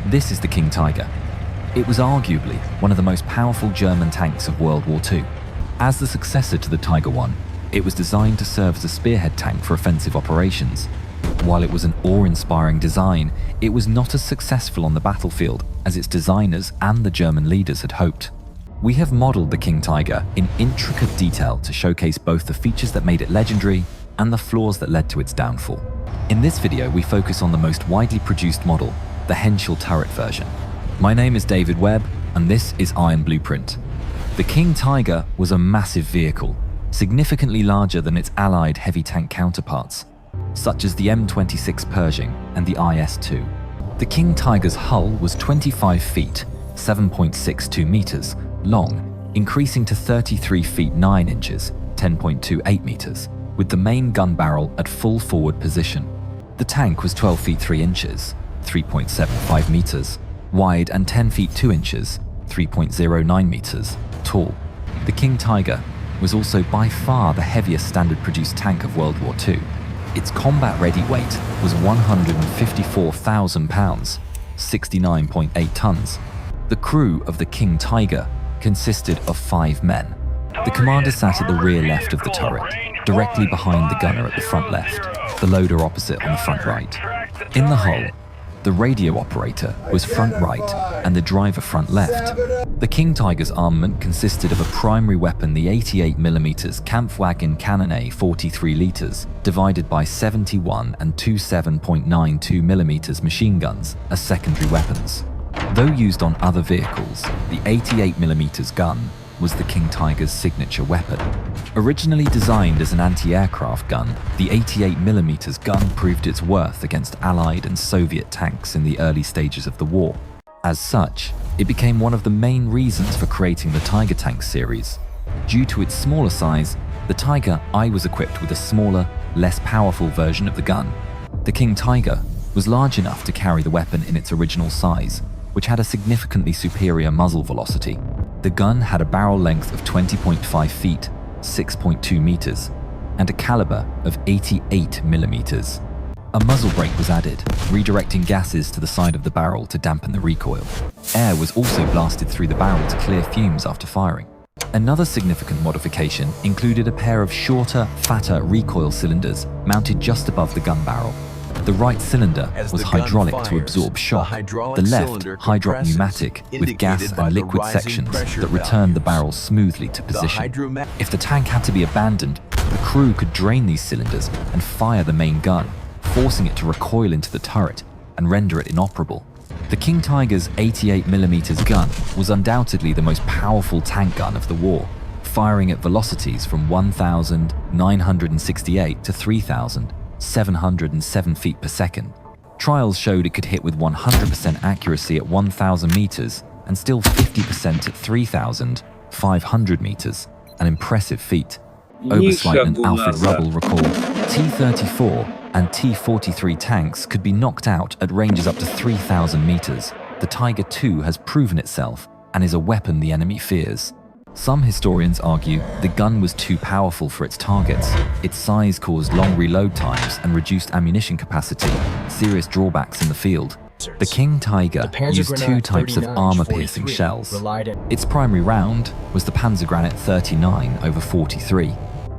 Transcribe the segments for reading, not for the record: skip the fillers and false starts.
This is the King Tiger. It was arguably one of the most powerful German tanks of World War II. As the successor to the Tiger I, it was designed to serve as a spearhead tank for offensive operations. While it was an awe-inspiring design, it was not as successful on the battlefield as its designers and the German leaders had hoped. We have modeled the King Tiger in intricate detail to showcase both the features that made it legendary and the flaws that led to its downfall. In this video, we focus on the most widely produced model, the Henschel turret version. My name is David Webb, and this is Iron Blueprint. The King Tiger was a massive vehicle, significantly larger than its allied heavy tank counterparts, such as the M26 Pershing and the IS-2. The King Tiger's hull was 25 feet, 7.62 meters, long, increasing to 33 feet 9 inches, 10.28 meters, with the main gun barrel at full forward position. The tank was 12 feet 3 inches, 3.75 meters, wide and 10 feet 2 inches, 3.09 meters, tall. The King Tiger was also by far the heaviest standard-produced tank of World War II. Its combat-ready weight was 154,000 pounds, 69.8 tons. The crew of the King Tiger consisted of 5 men. The commander sat at the rear left of the turret, directly behind the gunner at the front left, the loader opposite on the front right. In the hull, the radio operator was front right and the driver front left. The King Tiger's armament consisted of a primary weapon, the 88mm Kampfwagen cannon 43 litres, divided by 71 and 27.92mm machine guns as secondary weapons. Though used on other vehicles, the 88mm gun was the King Tiger's signature weapon. Originally designed as an anti-aircraft gun, the 88mm gun proved its worth against Allied and Soviet tanks in the early stages of the war. As such, it became one of the main reasons for creating the Tiger tank series. Due to its smaller size, the Tiger I was equipped with a smaller, less powerful version of the gun. The King Tiger was large enough to carry the weapon in its original size, which had a significantly superior muzzle velocity. The gun had a barrel length of 20.5 feet, 6.2 meters, and a caliber of 88 millimeters. A muzzle brake was added, redirecting gases to the side of the barrel to dampen the recoil. Air was also blasted through the barrel to clear fumes after firing. Another significant modification included a pair of shorter, fatter recoil cylinders mounted just above the gun barrel. The right cylinder was hydraulic to absorb shock, the left hydrop pneumatic with gas and liquid sections that returned the barrel smoothly to position. If the tank had to be abandoned, the crew could drain these cylinders and fire the main gun, forcing it to recoil into the turret and render it inoperable. The King Tiger's 88mm gun was undoubtedly the most powerful tank gun of the war, firing at velocities from 1,968 to 3,707 feet per second. Trials showed it could hit with 100% accuracy at 1,000 meters and still 50% at 3,500 meters, an impressive feat. Oberstleutnant Alfred Rubbel recalled, T-34 and T-43 tanks could be knocked out at ranges up to 3,000 meters. The Tiger II has proven itself and is a weapon the enemy fears. Some historians argue the gun was too powerful for its targets. Its size caused long reload times and reduced ammunition capacity, serious drawbacks in the field. The King Tiger used 2 types of armor-piercing shells. Its primary round was the Panzerkampfwagen 39/43.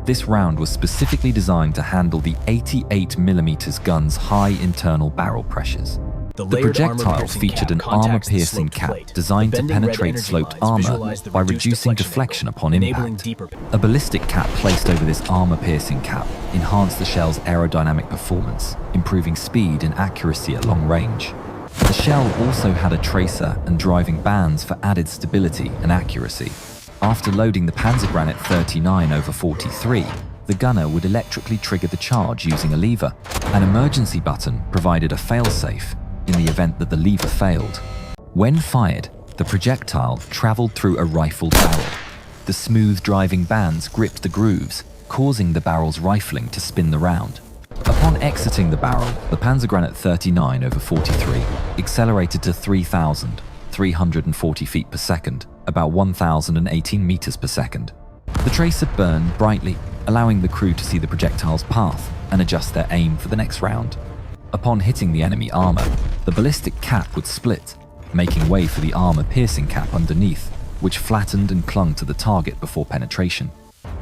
This round was specifically designed to handle the 88mm gun's high internal barrel pressures. The projectile featured an armor-piercing cap designed to penetrate sloped armor by reducing deflection upon impact. A ballistic cap placed over this armor-piercing cap enhanced the shell's aerodynamic performance, improving speed and accuracy at long range. The shell also had a tracer and driving bands for added stability and accuracy. After loading the Panzerkampfwagen 39/43, the gunner would electrically trigger the charge using a lever. An emergency button provided a failsafe in the event that the lever failed. When fired, the projectile traveled through a rifle barrel. The smooth driving bands gripped the grooves, causing the barrel's rifling to spin the round. Upon exiting the barrel, the Panzerkampfwagen 39/43 accelerated to 3,340 feet per second, about 1,018 meters per second. The tracer burned brightly, allowing the crew to see the projectile's path and adjust their aim for the next round. Upon hitting the enemy armor, the ballistic cap would split, making way for the armor-piercing cap underneath, which flattened and clung to the target before penetration.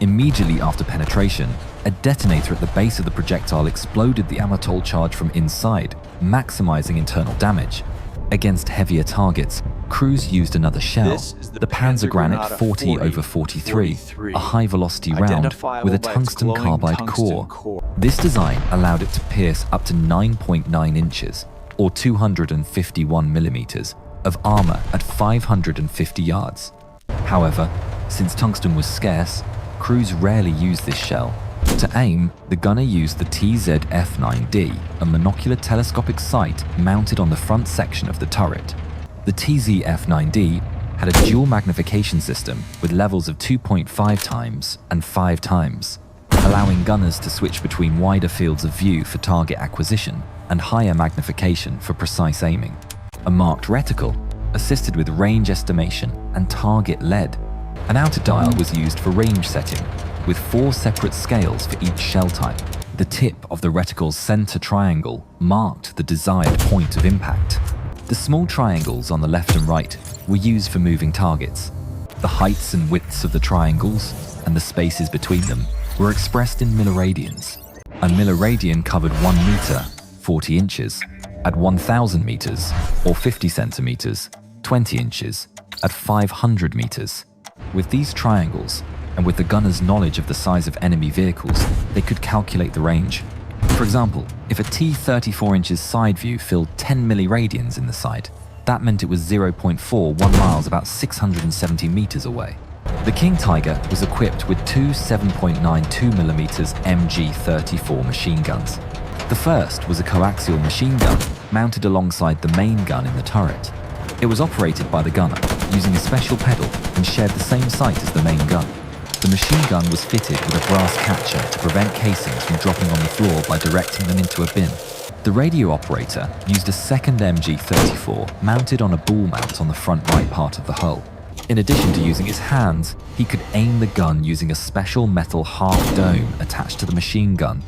Immediately after penetration, a detonator at the base of the projectile exploded the Amatol charge from inside, maximizing internal damage. Against heavier targets, crews used another shell, the Panzergranit 40/43, a high-velocity round with a tungsten carbide core. This design allowed it to pierce up to 9.9 inches, or 251 millimeters, of armor at 550 yards. However, since tungsten was scarce, crews rarely used this shell. To aim, the gunner used the TZ-F9D, a monocular telescopic sight mounted on the front section of the turret. The TZ-F9D had a dual magnification system with levels of 2.5 times and 5 times, allowing gunners to switch between wider fields of view for target acquisition and higher magnification for precise aiming. A marked reticle assisted with range estimation and target lead. An outer dial was used for range setting, with 4 separate scales for each shell type. The tip of the reticle's center triangle marked the desired point of impact. The small triangles on the left and right were used for moving targets. The heights and widths of the triangles and the spaces between them were expressed in milliradians. A milliradian covered 1 meter, 40 inches, at 1,000 meters, or 50 centimeters, 20 inches, at 500 meters. With these triangles, and with the gunner's knowledge of the size of enemy vehicles, they could calculate the range. For example, if a T-34 inches side view filled 10 milliradians in the sight, that meant it was 0.41 miles, about 670 meters away. The King Tiger was equipped with 2 7.92mm MG-34 machine guns. The first was a coaxial machine gun mounted alongside the main gun in the turret. It was operated by the gunner using a special pedal and shared the same sight as the main gun. The machine gun was fitted with a brass catcher to prevent casings from dropping on the floor by directing them into a bin. The radio operator used a second MG-34 mounted on a ball mount on the front right part of the hull. In addition to using his hands, he could aim the gun using a special metal half dome attached to the machine gun.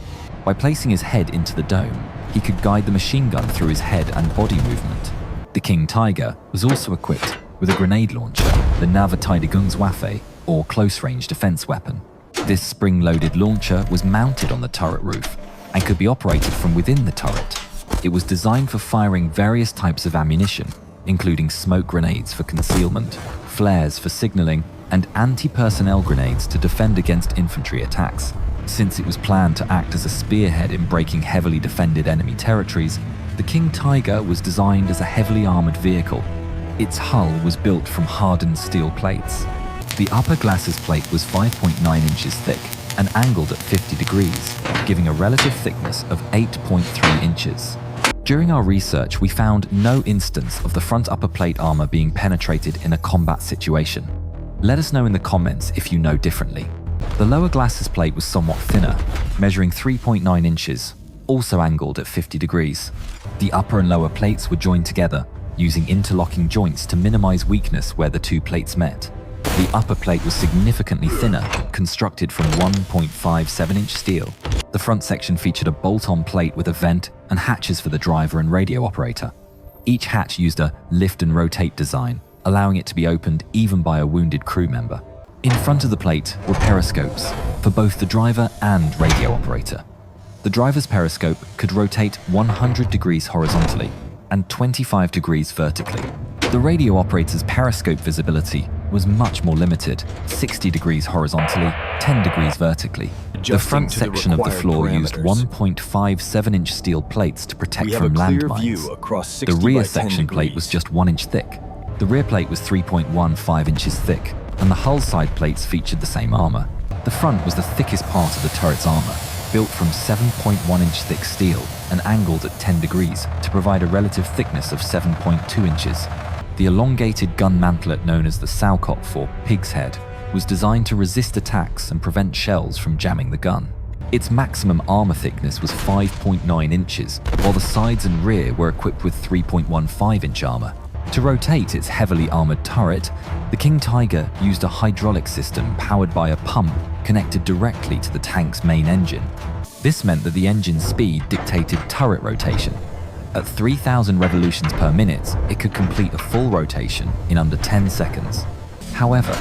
By placing his head into the dome, he could guide the machine gun through his head and body movement. The King Tiger was also equipped with a grenade launcher, the Nahverteidigungswaffe, or close-range defense weapon. This spring-loaded launcher was mounted on the turret roof and could be operated from within the turret. It was designed for firing various types of ammunition, including smoke grenades for concealment, flares for signaling, and anti-personnel grenades to defend against infantry attacks. Since it was planned to act as a spearhead in breaking heavily defended enemy territories, the King Tiger was designed as a heavily armored vehicle. Its hull was built from hardened steel plates. The upper glacis plate was 5.9 inches thick and angled at 50 degrees, giving a relative thickness of 8.3 inches. During our research, we found no instance of the front upper plate armor being penetrated in a combat situation. Let us know in the comments if you know differently. The lower glacis plate was somewhat thinner, measuring 3.9 inches, also angled at 50 degrees. The upper and lower plates were joined together, using interlocking joints to minimize weakness where the two plates met. The upper plate was significantly thinner, constructed from 1.57-inch steel. The front section featured a bolt-on plate with a vent and hatches for the driver and radio operator. Each hatch used a lift and rotate design, allowing it to be opened even by a wounded crew member. In front of the plate were periscopes for both the driver and radio operator. The driver's periscope could rotate 100 degrees horizontally and 25 degrees vertically. The radio operator's periscope visibility was much more limited, 60 degrees horizontally, 10 degrees vertically. The front section of the floor used 1.57-inch steel plates to protect from landmines. The rear section plate was just 1 inch thick. The rear plate was 3.15 inches thick, and the hull side plates featured the same armor. The front was the thickest part of the turret's armor, built from 7.1-inch thick steel and angled at 10 degrees to provide a relative thickness of 7.2 inches. The elongated gun mantlet known as the Sowkopf or pig's head was designed to resist attacks and prevent shells from jamming the gun. Its maximum armor thickness was 5.9 inches, while the sides and rear were equipped with 3.15-inch armor. To rotate its heavily armored turret, the King Tiger used a hydraulic system powered by a pump connected directly to the tank's main engine. This meant that the engine's speed dictated turret rotation. At 3,000 revolutions per minute, it could complete a full rotation in under 10 seconds. However,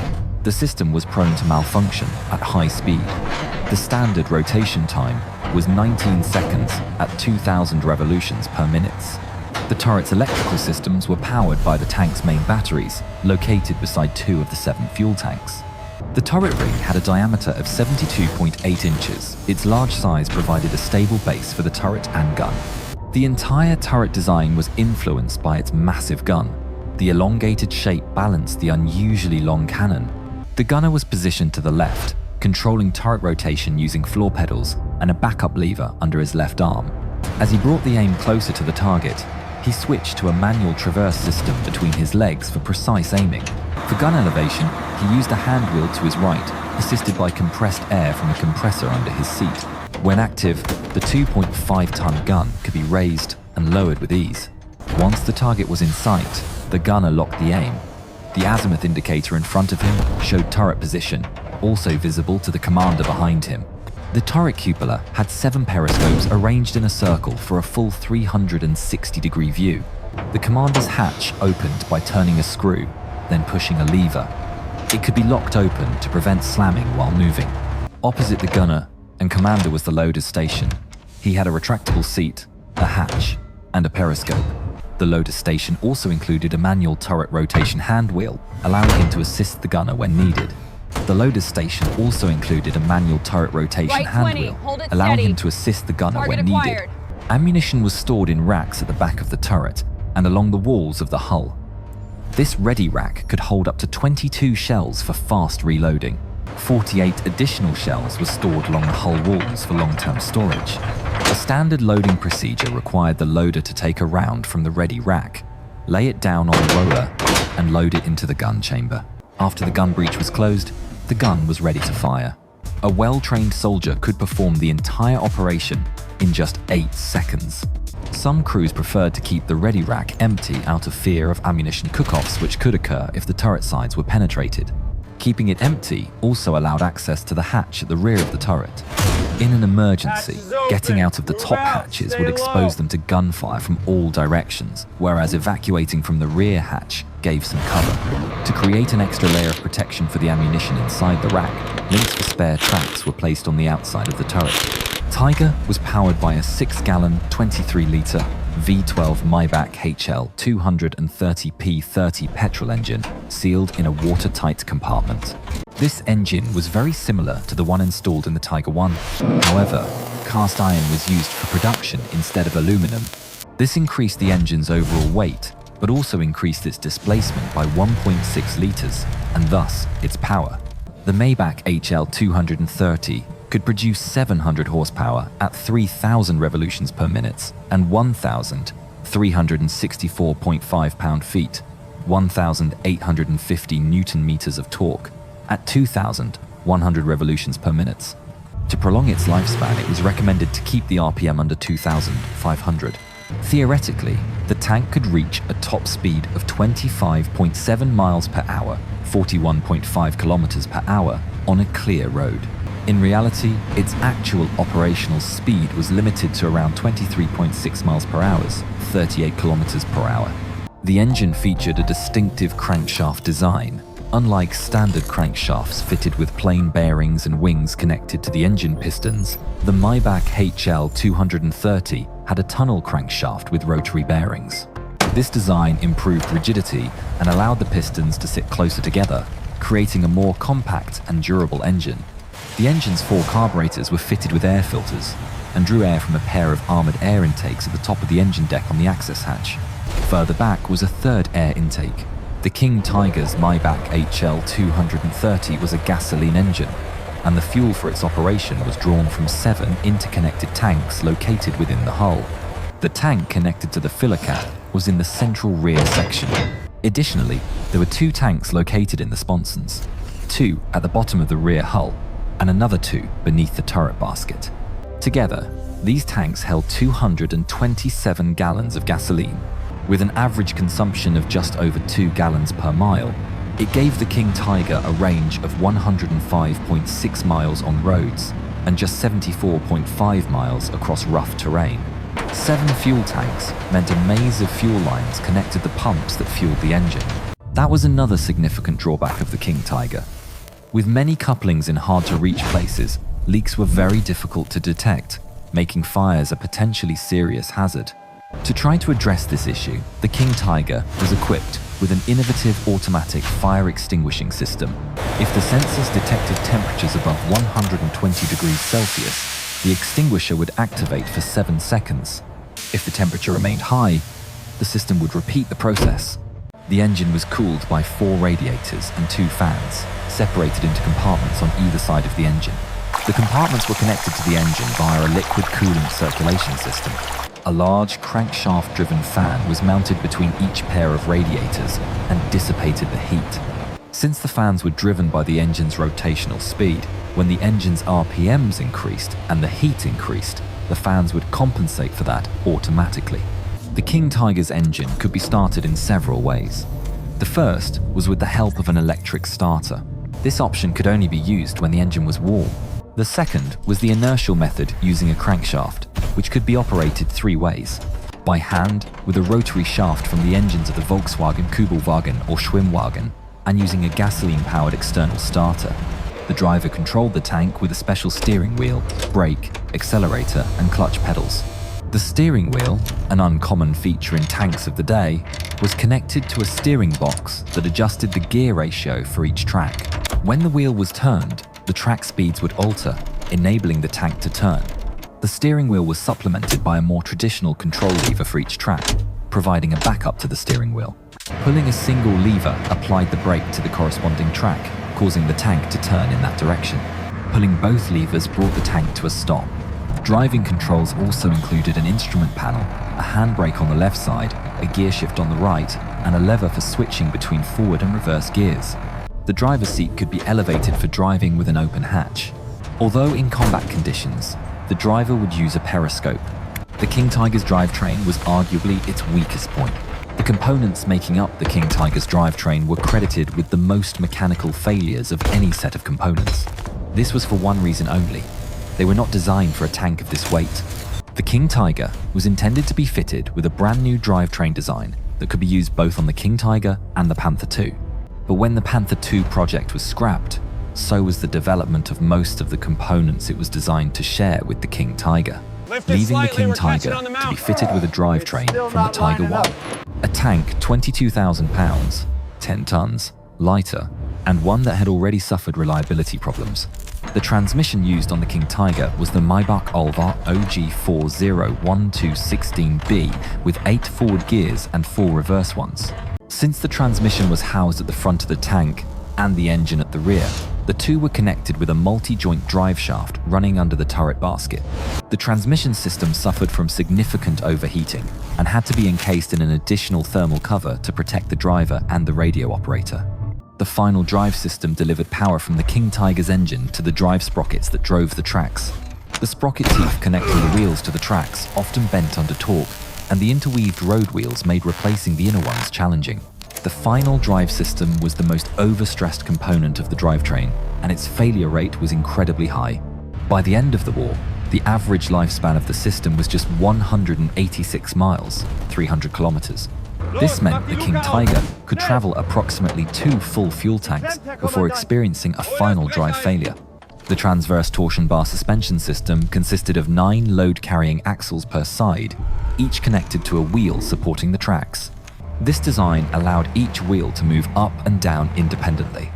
the system was prone to malfunction at high speed. The standard rotation time was 19 seconds at 2,000 revolutions per minute. The turret's electrical systems were powered by the tank's main batteries, located beside 2 of the 7 fuel tanks. The turret ring had a diameter of 72.8 inches. Its large size provided a stable base for the turret and gun. The entire turret design was influenced by its massive gun. The elongated shape balanced the unusually long cannon. The gunner was positioned to the left, controlling turret rotation using floor pedals and a backup lever under his left arm. As he brought the aim closer to the target, he switched to a manual traverse system between his legs for precise aiming. For gun elevation, he used a hand wheel to his right, assisted by compressed air from a compressor under his seat. When active, the 2.5-ton gun could be raised and lowered with ease. Once the target was in sight, the gunner locked the aim. The azimuth indicator in front of him showed turret position, also visible to the commander behind him. The turret cupola had 7 periscopes arranged in a circle for a full 360-degree view. The commander's hatch opened by turning a screw, then pushing a lever. It could be locked open to prevent slamming while moving. Opposite the gunner and commander was the loader's station. He had a retractable seat, a hatch, and a periscope. The loader station also included a manual turret rotation hand wheel, allowing him to assist the gunner when needed. The loader station also included a manual turret rotation hand wheel, allowing him to assist the gunner when needed. Ammunition was stored in racks at the back of the turret and along the walls of the hull. This ready rack could hold up to 22 shells for fast reloading. 48 additional shells were stored along the hull walls for long-term storage. A standard loading procedure required the loader to take a round from the ready rack, lay it down on a roller, and load it into the gun chamber. After the gun breech was closed, the gun was ready to fire. A well-trained soldier could perform the entire operation in just 8 seconds. Some crews preferred to keep the ready rack empty out of fear of ammunition cook-offs which could occur if the turret sides were penetrated. Keeping it empty also allowed access to the hatch at the rear of the turret. In an emergency, getting out of the top hatches would expose them to gunfire from all directions, whereas evacuating from the rear hatch gave some cover. To create an extra layer of protection for the ammunition inside the rack, links for spare tracks were placed on the outside of the turret. Tiger was powered by a 6-gallon, 23-litre V12 Maybach HL 230P30 petrol engine sealed in a watertight compartment. This engine was very similar to the one installed in the Tiger I. However, cast iron was used for production instead of aluminum. This increased the engine's overall weight, but also increased its displacement by 1.6 litres, and thus its power. The Maybach HL 230 could produce 700 horsepower at 3,000 revolutions per minute and 1,364.5 pound-feet, 1,850 newton-meters of torque at 2,100 revolutions per minute. To prolong its lifespan, it was recommended to keep the RPM under 2,500. Theoretically, the tank could reach a top speed of 25.7 miles per hour, 41.5 kilometers per hour on a clear road. In reality, its actual operational speed was limited to around 23.6 miles per hour, 38 kilometers per hour. The engine featured a distinctive crankshaft design. Unlike standard crankshafts fitted with plain bearings and wings connected to the engine pistons, the Maybach HL 230 had a tunnel crankshaft with rotary bearings. This design improved rigidity and allowed the pistons to sit closer together, creating a more compact and durable engine. The engine's 4 carburetors were fitted with air filters and drew air from a pair of armoured air intakes at the top of the engine deck on the access hatch. Further back was a third air intake. The King Tiger's Maybach HL 230 was a gasoline engine, and the fuel for its operation was drawn from 7 interconnected tanks located within the hull. The tank connected to the filler cap was in the central rear section. Additionally, there were 2 tanks located in the sponsons, 2 at the bottom of the rear hull, and another 2 beneath the turret basket. Together, these tanks held 227 gallons of gasoline. With an average consumption of just over 2 gallons per mile, it gave the King Tiger a range of 105.6 miles on roads and just 74.5 miles across rough terrain. 7 fuel tanks meant a maze of fuel lines connected the pumps that fueled the engine. That was another significant drawback of the King Tiger. With many couplings in hard-to-reach places, leaks were very difficult to detect, making fires a potentially serious hazard. To try to address this issue, the King Tiger was equipped with an innovative automatic fire extinguishing system. If the sensors detected temperatures above 120 degrees Celsius, the extinguisher would activate for 7 seconds. If the temperature remained high, the system would repeat the process. The engine was cooled by 4 radiators and 2 fans, separated into compartments on either side of the engine. The compartments were connected to the engine via a liquid coolant circulation system. A large crankshaft-driven fan was mounted between each pair of radiators and dissipated the heat. Since the fans were driven by the engine's rotational speed, when the engine's RPMs increased and the heat increased, the fans would compensate for that automatically. The King Tiger's engine could be started in several ways. The first was with the help of an electric starter. This option could only be used when the engine was warm. The second was the inertial method using a crankshaft, which could be operated 3 ways. By hand, with a rotary shaft from the engines of the Volkswagen Kübelwagen or Schwimmwagen, and using a gasoline-powered external starter. The driver controlled the tank with a special steering wheel, brake, accelerator, and clutch pedals. The steering wheel, an uncommon feature in tanks of the day, was connected to a steering box that adjusted the gear ratio for each track. When the wheel was turned, the track speeds would alter, enabling the tank to turn. The steering wheel was supplemented by a more traditional control lever for each track, providing a backup to the steering wheel. Pulling a single lever applied the brake to the corresponding track, causing the tank to turn in that direction. Pulling both levers brought the tank to a stop. Driving controls also included an instrument panel, a handbrake on the left side, a gear shift on the right, and a lever for switching between forward and reverse gears. The driver's seat could be elevated for driving with an open hatch. Although in combat conditions, the driver would use a periscope. The King Tiger's drivetrain was arguably its weakest point. The components making up the King Tiger's drivetrain were credited with the most mechanical failures of any set of components. This was for one reason only. They were not designed for a tank of this weight. The King Tiger was intended to be fitted with a brand new drivetrain design that could be used both on the King Tiger and the Panther II. But when the Panther II project was scrapped, so was the development of most of the components it was designed to share with the King Tiger, leaving the King Tiger to be fitted with a drivetrain from the Tiger I. A tank 22,000 pounds, 10 tons, lighter, and one that had already suffered reliability problems. The transmission used on the King Tiger was the Maybach Alvar OG401216B with 8 forward gears and 4 reverse ones. Since the transmission was housed at the front of the tank and the engine at the rear, the two were connected with a multi-joint drive shaft running under the turret basket. The transmission system suffered from significant overheating and had to be encased in an additional thermal cover to protect the driver and the radio operator. The final drive system delivered power from the King Tiger's engine to the drive sprockets that drove the tracks. The sprocket teeth connecting the wheels to the tracks often bent under torque, and the interweaved road wheels made replacing the inner ones challenging. The final drive system was the most overstressed component of the drivetrain, and its failure rate was incredibly high. By the end of the war, the average lifespan of the system was just 186 miles, 300 kilometers. This meant the King Tiger could travel approximately 2 full fuel tanks before experiencing a final drive failure. The transverse torsion bar suspension system consisted of 9 load-carrying axles per side, each connected to a wheel supporting the tracks. This design allowed each wheel to move up and down independently.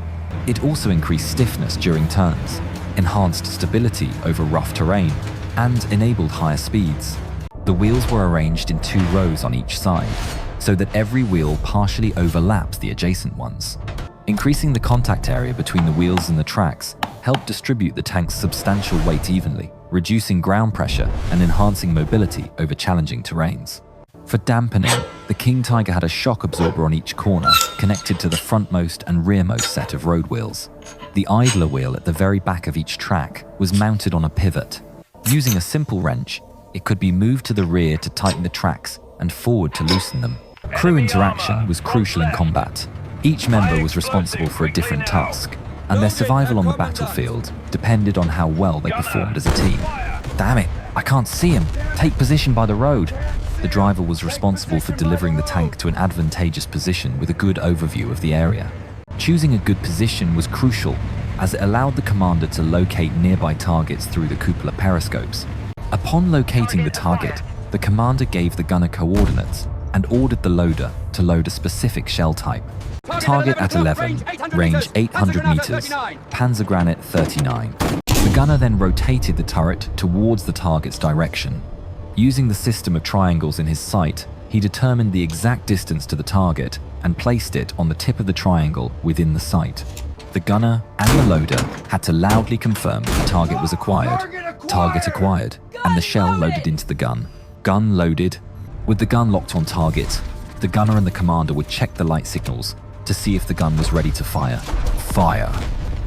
It also increased stiffness during turns, enhanced stability over rough terrain, and enabled higher speeds. The wheels were arranged in 2 rows on each side, so that every wheel partially overlaps the adjacent ones. Increasing the contact area between the wheels and the tracks helped distribute the tank's substantial weight evenly, reducing ground pressure and enhancing mobility over challenging terrains. For dampening, the King Tiger had a shock absorber on each corner, connected to the frontmost and rearmost set of road wheels. The idler wheel at the very back of each track was mounted on a pivot. Using a simple wrench, it could be moved to the rear to tighten the tracks and forward to loosen them. Crew interaction was crucial in combat. Each member was responsible for a different task, and their survival on the battlefield depended on how well they performed as a team. Damn it! I can't see him. Take position by the road." The driver was responsible for delivering the tank to an advantageous position with a good overview of the area. Choosing a good position was crucial, as it allowed the commander to locate nearby targets through the cupola periscopes. Upon locating the target, the commander gave the gunner coordinates and ordered the loader to load a specific shell type. Target at 11, range 800 meters, Panzergranit 39. The gunner then rotated the turret towards the target's direction. Using the system of triangles in his sight, he determined the exact distance to the target and placed it on the tip of the triangle within the sight. The gunner and the loader had to loudly confirm the target was acquired, target acquired, and the shell loaded into the gun. Gun loaded. With the gun locked on target, the gunner and the commander would check the light signals to see if the gun was ready to fire. Fire.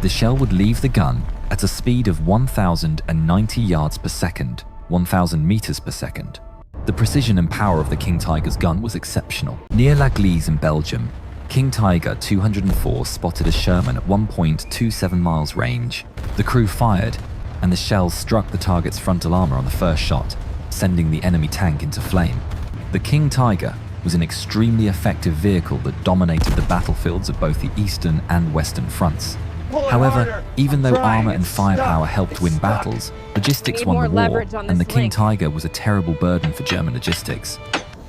The shell would leave the gun at a speed of 1,090 yards per second, 1,000 meters per second. The precision and power of the King Tiger's gun was exceptional. Near La Gleize in Belgium, King Tiger 204 spotted a Sherman at 1.27 miles range. The crew fired, and the shells struck the target's frontal armor on the first shot, sending the enemy tank into flame. The King Tiger was an extremely effective vehicle that dominated the battlefields of both the eastern and western fronts. However, even though armor and firepower helped win battles, logistics won the war, and the King Tiger was a terrible burden for German logistics.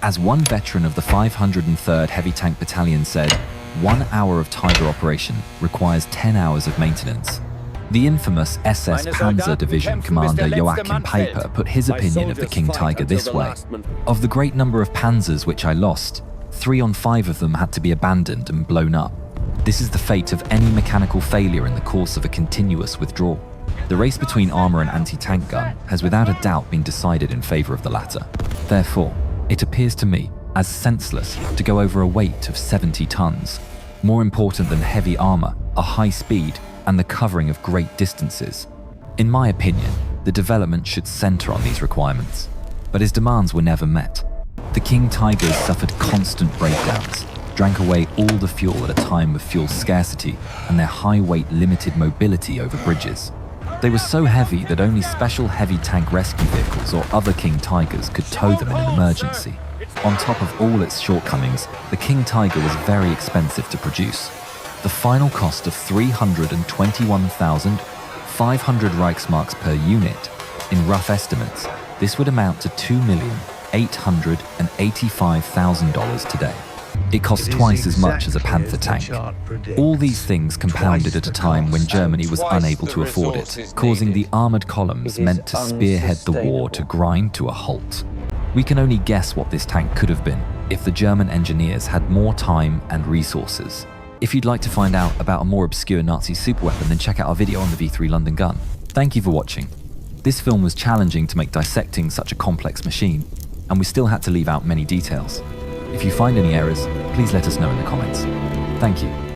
As one veteran of the 503rd Heavy Tank Battalion said, 1 hour of Tiger operation requires 10 hours of maintenance. The infamous SS Panzer Division commander Joachim Peiper put his opinion of the King Tiger this way: "Of the great number of Panzers which I lost, 3 on 5 of them had to be abandoned and blown up. This is the fate of any mechanical failure in the course of a continuous withdrawal." The race between armor and anti-tank gun has without a doubt been decided in favor of the latter. Therefore, it appears to me as senseless to go over a weight of 70 tons. More important than heavy armor are high speed and the covering of great distances. In my opinion, the development should center on these requirements, but his demands were never met. The King Tigers suffered constant breakdowns, drank away all the fuel at a time of fuel scarcity, and their high weight limited mobility over bridges. They were so heavy that only special heavy tank rescue vehicles or other King Tigers could tow them in an emergency. On top of all its shortcomings, the King Tiger was very expensive to produce. The final cost of 321,500 Reichsmarks per unit. In rough estimates, this would amount to $2,885,000 today. It costs twice as much as a Panther tank. All these things compounded at a time when Germany was unable to afford it, causing the armoured columns meant to spearhead the war to grind to a halt. We can only guess what this tank could have been if the German engineers had more time and resources. If you'd like to find out about a more obscure Nazi superweapon, then check out our video on the V3 London gun. Thank you for watching. This film was challenging to make dissecting such a complex machine, and we still had to leave out many details. If you find any errors, please let us know in the comments. Thank you.